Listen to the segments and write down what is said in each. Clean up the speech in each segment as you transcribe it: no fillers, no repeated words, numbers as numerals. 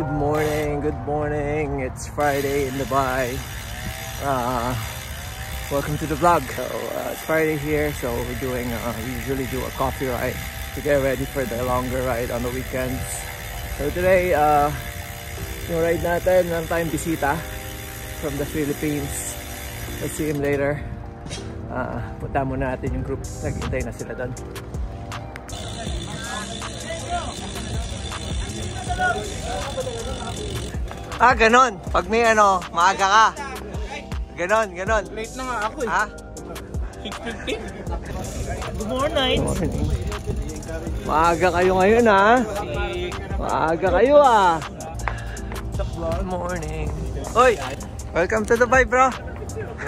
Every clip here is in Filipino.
Good morning, good morning. It's Friday in Dubai. Welcome to the vlog. So it's Friday here, so we're doing we usually do a coffee ride to get ready for the longer ride on the weekends. So today yung ride natin, meron tayong bisita from the Philippines. Let's see him later. Punta muna natin yung group. Naghintay na sila doon. Ganon. Pag may maaga ka. Ganon. Late na nga ako eh. Ha? 6:50. Good morning. Maaga kayo ngayon ha. Maaga kayo Good morning. Hoy! Welcome to Dubai, bro.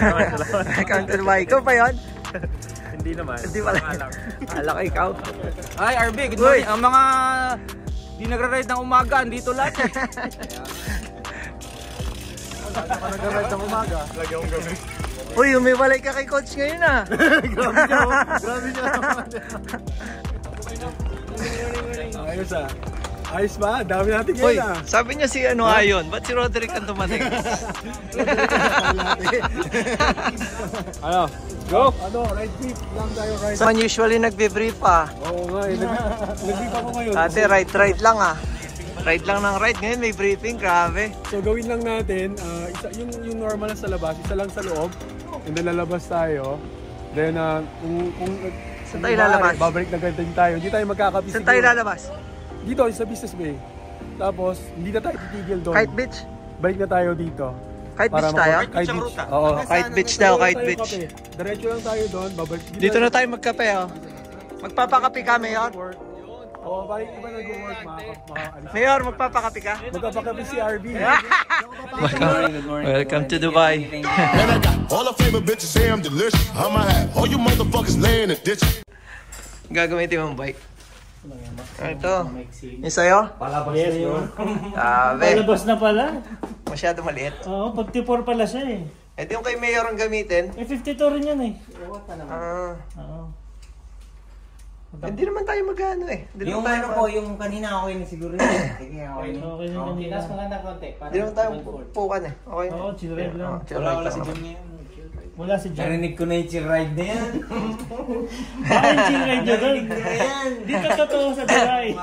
Welcome to Dubai. Ikaw pa yun? Hindi naman. Hindi pala. Akala ko ikaw. Ay, RB, good morning. Ang mga di nagra-ride ng umaga, andito lahat. Nagra-ride ng umaga. Lagi akong gabi. Uy, umiwalay ka kay coach ngayon Grabe siya. Grabe siya. Ayos Ayos ba? Dami natin Uy, ngayon sabi niya si Ayon. Ba't si Roderick ang dumating? Go! Ride brief lang tayo. So, usually nagbe-brief pa. Oo nga, nag-brief ako ngayon. Dati ride lang Ride lang ng ride. Ngayon may briefing, grabe. So gawin lang natin, yung normal na sa labas, isa lang sa loob. And then lalabas tayo. Then kung saan tayo lalabas? Babalik na ganito tayo. Hindi tayo magkakapi. Saan tayo lalabas? Dito, sa Business Bay. Tapos, hindi na tayo titigil doon. Kite Beach? Balik na tayo dito. Kite Beach tayo? Kite Beach. Oo, Kite Beach daw, Kite Beach. Diretso lang tayo doon. Dito na tayo magkape, Magpapakapi ka, Mayor? Oo, balik iba nag-work, Mayor, magpapakapi ka? Magpapakapi si RB. Welcome to Dubai. Man, I got all the favorite bitches say I'm delicious. I'ma have all you motherfuckers laying in the ditch. Gagamitin mo ang bike. Ito. Yung sa'yo? Palabas na yun. Palabas na pala. Masyado maliit. Oo, 54 pala siya eh. Ito yung kay Mayor ang gamitin. 52 rin yan eh. Oo. Hindi naman tayo mag-ano Yung ano po, yung kanina okay na siguro yun. Sige, okay na. Okay na kanina. Tinas mo lang na konti. Hindi naman tayo pukan Okay na. Oo, chill ride lang. Wala si John ngayon. Wala si John. Narinig ko na yung chill ride na yan. Bakit yung chill ride niya doon? Dito totoo sa Dubai.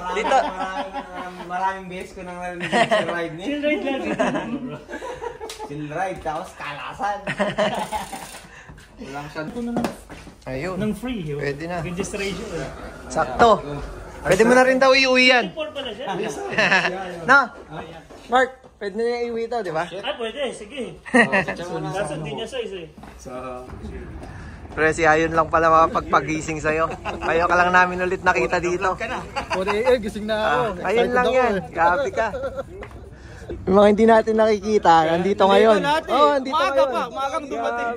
Maraming beses ko nang narinig yung chill ride niya. Chill ride lang. Chill ride, tapos kalasan. Walang shot. Ayun. Nang free. Pwede na. Registration. Sakto. Pwede mo na rin daw iuwi yan. 54 pala siya. Na, Mark, pwede na niya iuwi ito, di ba? Pwede. Sige. Kaso hindi niya size eh. Pero si Ayon lang pala makapagpagising sa'yo. Kaya ka lang namin ulit nakita dito. Gising na ako. Ayun lang yan. Grabe ka. Yung mga hindi natin nakikita, nandito ngayon. Nandito ngayon. Umagang dumating.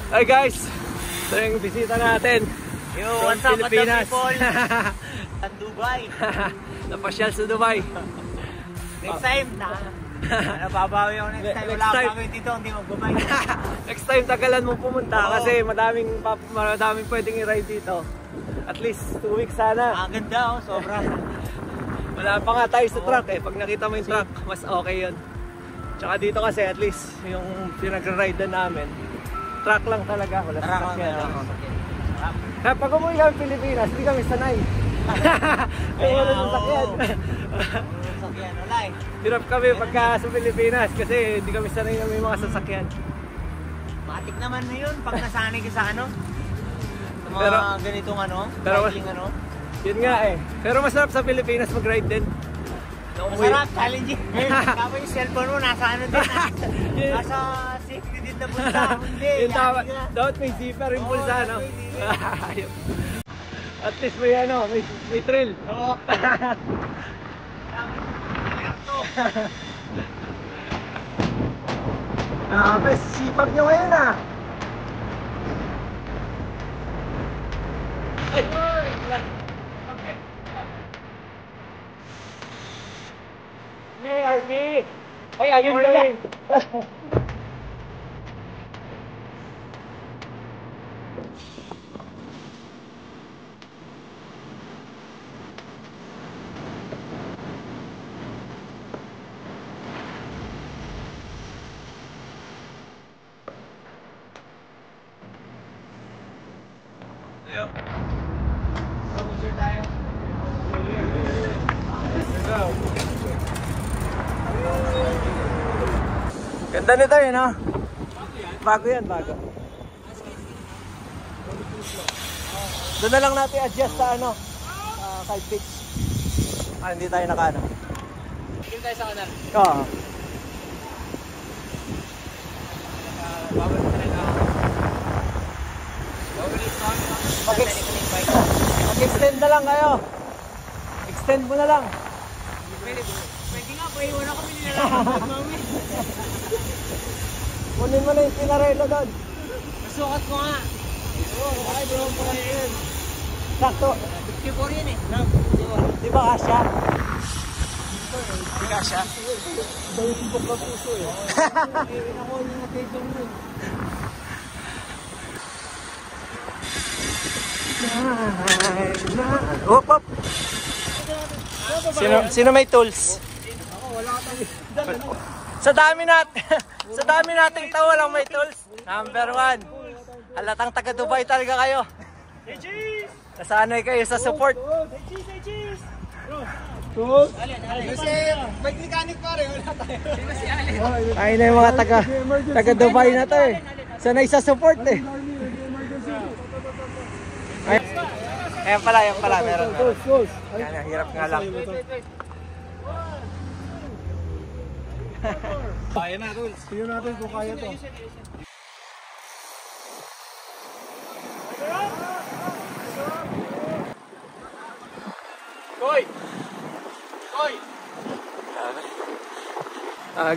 Hi guys! Ito yung bisita natin. What's up, Pilipinas. At Dubai. Napasyal sa Dubai. Next time nababawi ako next time. Wala akong gagawin dito, hindi magbabay. Next time tagalan mo pumunta kasi madaming pwedeng i-ride dito. At least 2 weeks sana. Ang ganda sobra. Wala pa nga tayo sa truck Pag nakita mo yung truck, mas okay yun. Tsaka dito kasi at least yung pinag-ride na namin, truck lang talaga. Wala sa sakyan. Kaya pag umuwi kami Pilipinas, hindi kami sanay. Wala sa sakyan. Hirap kami pagka sa Pilipinas kasi hindi kami sanay na may mga sasakyan. Matik naman na yun pag nasanay ka sa sa Pero- mga ganitong pero- riding Yun nga Pero masarap sa Pilipinas mag-ride din. Masarap, challenging. Tapos yung cellphone mo nasa din. Nasa safety din na bulsa. Hindi. Yung dapat may zipper yung bulsa, no? At least may may thrill. Oo. Best sipag nyo ngayon Hey, RB! Ay, ayun lang! Ganda nito yun, no? Bago yan, bago. Doon na lang natin adjust sa ano, kay pitch. Hindi tayo nakaano. Hindi tayo sa kanan. Oo. Mag-extend na lang kayo. Extend mo na lang. Pwede nga, paiwan ako nilalakad mami. Kunin mo na yung pinarelo doon. Nasukat ko nga. Oo, okay bro, okay yun. Sakto. 54 yun eh. Di ba kasya? Hindi ka siya. Hop, hop. Sino may tools? Sa dami nating tao walang may tools. Number 1. Halatang taga Dubai talaga kayo. Nasanay kayo sa support. Kasi bike mechanic pare, wala tayo. Sino si Allen? Ay na yung mga taga Dubai na to eh. Sanay sa support eh. Ayan pala, meron. Yan, hirap nga lang. Kaya na, tol. Tingnan natin kung kaya to. Koy! Koy!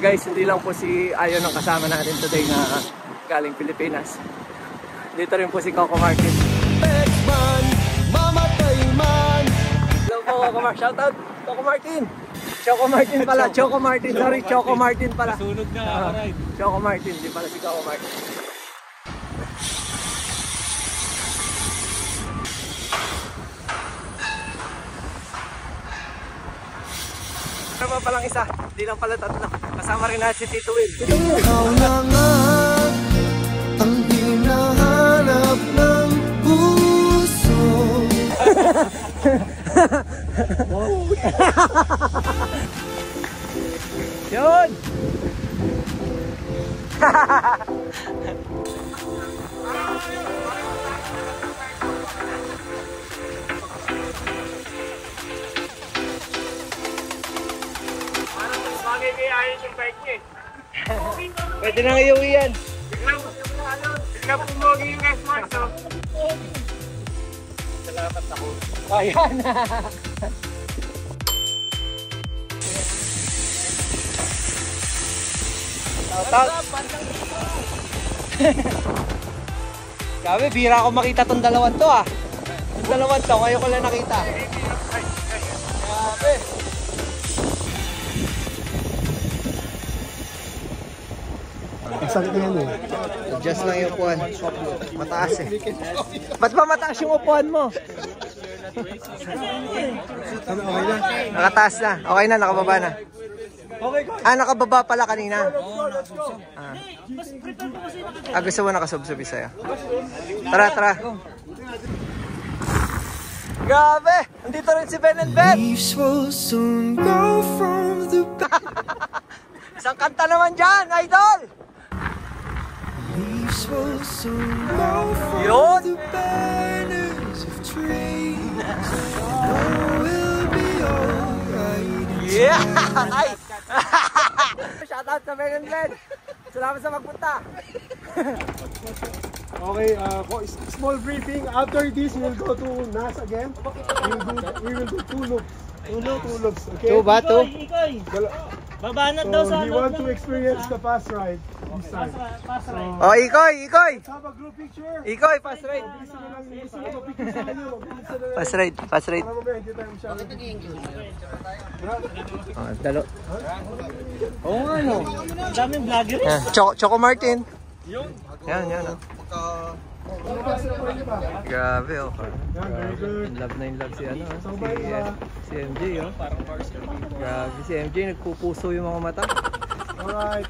Guys, hindi lang po si Ayon ang kasama natin today na galing Pilipinas. Dito rin po si Coco Martin. Man, mamatay man. Hello po, Coco Martin. Shoutout, Coco Martin. Choco Martin pala. Choco Martin. Sorry, Choco Martin pala. Sunog na, alright. Choco Martin. Di pala si Coco Martin. Ano pa palang isa? Hindi lang pala tatlo. Kasama rin natin si Tito Will. Ikaw na nga ang hinahanap ng puso. Yun! Bagay kay Allen yung bike niya eh. Pwede nang iuwi yan. Bigla pumogi yung S-Mark, no? Ayan. Grabe, bira ako makita tong dalawan to ah. Yung dalawan to, ngayon ko lang nakita. Grabe. Sakto yan eh. Adjust lang yung upuan. Mataas eh. Ba't ba mataas yung upuan mo? Okay na? Nakataas na. Okay na, nakababa na. Nakababa pala kanina. Gusto mo nakasubsubi sa'yo. Tara. Grabe! Nandito rin si Ben and Ben! Leaves will soon go from the Isang kanta naman dyan, idol! leaves will soon go from Yun! the banners of trees. All will be alright. Yeah! Ay! Shoutout sa Ben and Ben! Salamat sa magpunta! Okay, small briefing. After this, we'll go to NAS again. We will do 2 loops. 2 loops, okay? Two ba? Two? Ikoy! Babanat daw So sa we want to experience the fast ride this time. Pass ride. Oh, Ikoy! Let's have a group picture. Ikoy, fast ride! Gusto mo lang picture sa kanyo. Bilisan na lang. Fast ride. Para mamaya, hindi tayo masyadong. Dalo. Oo nga no. Ang daming vlogger eh. Choco Martin. Yan. Grabe oh. Very good. In love si si MJ oh. Grabe si MJ, nagpupuso yung mga mata. Alright.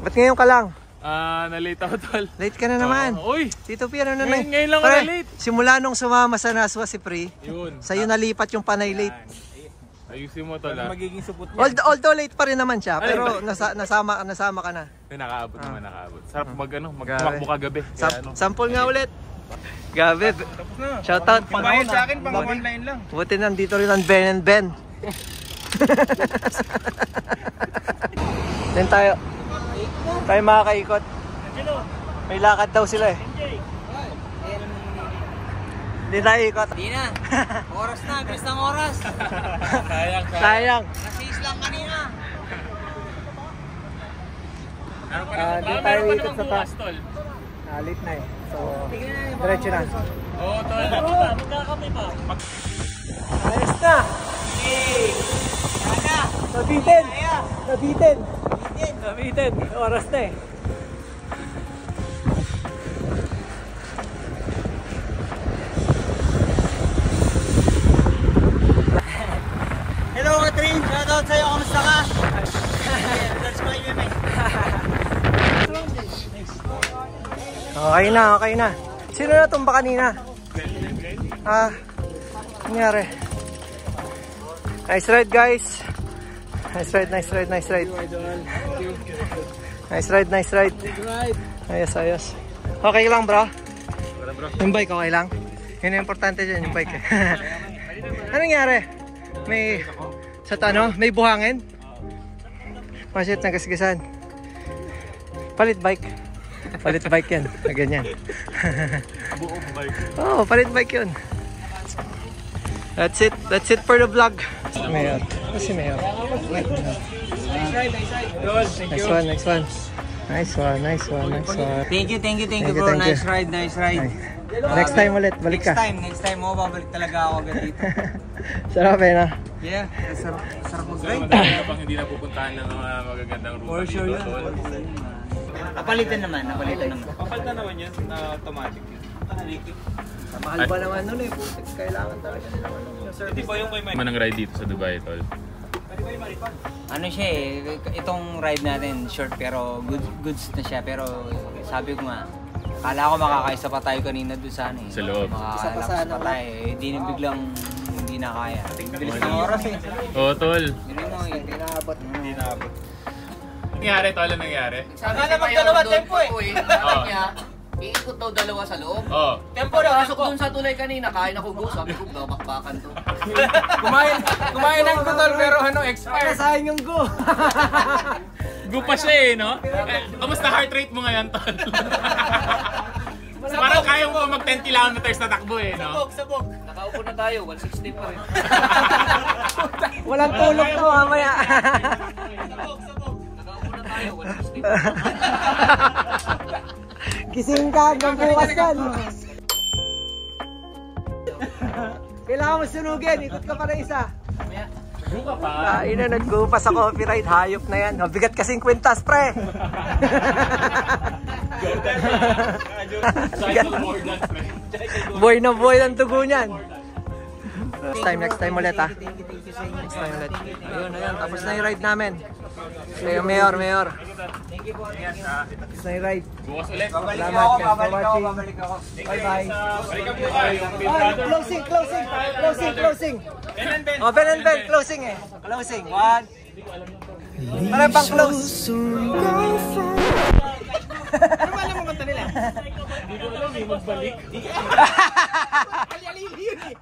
Ba't ngayon ka lang? Na-late ako, tol. Late ka na naman. Uy! Tito P, ano na Ngayon lang ako Pre, na-late. simula nung sumama sa Naswa si Pri, Yun. sa'yo nalipat yung panay late. Ayusin mo, tol. Magiging supot niya. Although late pa rin naman siya, pero nasama ka na. Nakaabot naman, nakaabot. Sarap Grabe. magtumakbo kagabi. Kaya ano. Sample nga ulit. Gabi. Shoutout. Pangbayad sa akin, pang online lang. Buti nandito rin ang Ben and Ben. Then tayo makakaikot. May lakad daw sila eh. Hindi tayo ikot. Hindi na. Oras na, bilis ng oras. Sayang. Nasis lang kanina. Hindi tayo ikot sa taas. Late na eh. So, diretso na. Oo, tol. Magkakapay pa. Ayos na! Nabitin! Nabitin! Oras na eh. Hello, Katrin. Shoutout sa'yo. Kamusta ka? That's my women. Okay na. Sino na tumba kanina? Nangyari. Nice ride, guys. Nice ride. Nice ride. Ayos. Okay lang, bro? Yung bike, okay lang? Yun ang importante dyan, yung bike. Anong nangyari? May buhangin? Shit, nagasgasan. Palit bike yan. Ganyan. Buong bike. Oh, palit bike yun. That's it for the vlog. Mayor. Si Mayor. Next one. Nice one. Thank you bro. Nice ride. Next time ulit, balik ka. Next time mo, babalik talaga ako agad dito. Sarap eh, no? Yeah, sarap mag-ride. Habang hindi na pupuntahan ng mga magagandang ruta For sure dito, yun. tol. Napalitan naman. Papalitan naman yun na automatic yun. Mahal ba naman nun eh, putik. Kailangan talaga nila yung service. Hindi ba yung may manang ride dito sa Dubai, tol? Ano siya eh, itong ride natin short pero goods na siya. Pero sabi ko nga, kala ko makakaisa pa tayo kanina doon sa ano eh. Sa loob. Makakalakas pa tayo eh. Hindi na biglang hindi na kaya. Bilis ng oras eh. Oo, tol. Hindi mo eh. Hindi naabot. Nangyari, tol, ano nangyari? Akala magdalawa tempo eh. Oo. Iikot daw dalawa sa loob. Oo. Tempo na, pasok dun sa tulay kanina, kain ako go, sabi ko, babakbakan to. Kumain ng gutol pero expired. Sayang yung go. Gupa siya eh, no? Kamusta heart rate mo ngayon, tol? Parang kaya mo mag 10 kilometers na takbo eh, no? Sabog. Nakaupo na tayo, 160 pa rin. Walang tulog to mamaya. Nakaupo na tayo, 160 pa. Gising ka hanggang bukas yan. Kailangan mo sunugin, ikot ka pa na isa. Gupa pa. Nag-go pa sa copyright, hayop na yan. Bigat kasing kwintas, pre. Boy na boy ang tugo niyan. Next time ulit ha. Next time ulit. Ayun, tapos na yung ride namin. Mayor. Tapos na yung ride. Bukas ulit. Babalik ako. Bye-bye. Balikan mo kayo. Closing. Oh, Ben and Ben, closing eh. Closing. One. Para pang close. Ano ba alam mo kanta nila? Hindi ko alam eh, magbalik. Ali yun eh.